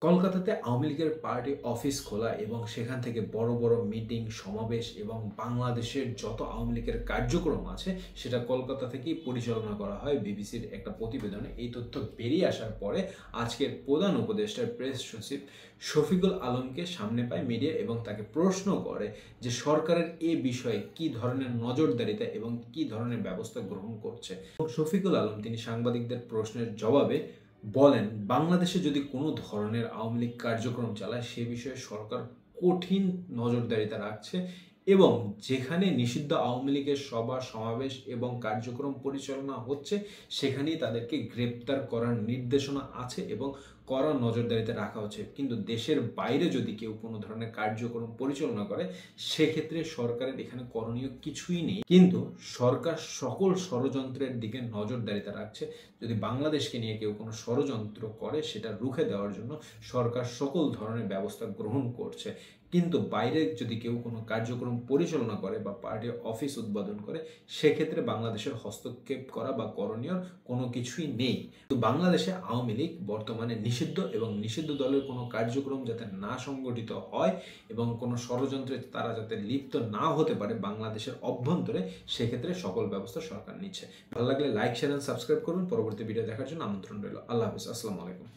কলকাতাতে আওয়ামী লীগের party office খোলা এবং সেখান থেকে বড় বড় মিটিং, সমাবেশ এবং বাংলাদেশের যত আওয়ামী লীগের কার্যক্রম আছে সেটা কলকাতা থেকেই পরিচালনা করা হয় বিবিসির একটা প্রতিবেদনে। এই তথ্য বেরিয়ে আসার পরে আজকের প্রধান উপদেষ্টার প্রেস সচিব শফিকুল আলমকে সামনে পায় মিডিয়া এবং তাকে প্রশ্ন করে যে সরকারের এ বিষয়ে কি ধরনের নজরদারিতা এবং কি ধরনের ব্যবস্থা গ্রহণ করছে। শফিকুল আলম তিনি সাংবাদিকদের প্রশ্নের জবাবে বলেন, বাংলাদেশে যদি কোনো ধরনের আওয়ামী লীগ কার্যক্রম চালায় সে বিষয়ে সরকার কঠিন নজরদারিতা রাখছে এবং যেখানে নিষিদ্ধ আওয়ামী লীগের সভা সমাবেশ এবং কার্যক্রম পরিচালনা হচ্ছে সেখানেই তাদেরকে গ্রেপ্তার করার নির্দেশনা আছে এবং কড়া নজরদারিতে রাখা হচ্ছে। কিন্তু দেশের বাইরে যদি কেউ কোনো ধরনের কার্যক্রম পরিচালনা করে সেক্ষেত্রে সরকারের এখানে করণীয় কিছুই নেই, কিন্তু সরকার সকল ষড়যন্ত্রের দিকে নজরদারিতা রাখছে। যদি বাংলাদেশকে নিয়ে কেউ কোনো ষড়যন্ত্র করে সেটা রুখে দেওয়ার জন্য সরকার সকল ধরনের ব্যবস্থা গ্রহণ করছে। কিন্তু বাইরে যদি কেউ কোনো কার্যক্রম পরিচালনা করে বা পার্টির অফিস উদ্বোধন করে সেক্ষেত্রে বাংলাদেশের হস্তক্ষেপ করা বা করণীয় কোনো কিছুই নেই। তো বাংলাদেশে আওয়ামী লীগ বর্তমানে নিষিদ্ধ এবং নিষিদ্ধ দলের কোনো কার্যক্রম যাতে না সংগঠিত হয় এবং কোনো ষড়যন্ত্রে তারা যাতে লিপ্ত না হতে পারে বাংলাদেশের অভ্যন্তরে, সেক্ষেত্রে সকল ব্যবস্থা সরকার নিচ্ছে। ভালো লাগলে লাইক, শেয়ার এন্ড সাবস্ক্রাইব করুন। পরবর্তী ভিডিও দেখার জন্য আমন্ত্রণ রইল। আল্লাহ হাফিজ। আসসালামু আলাইকুম।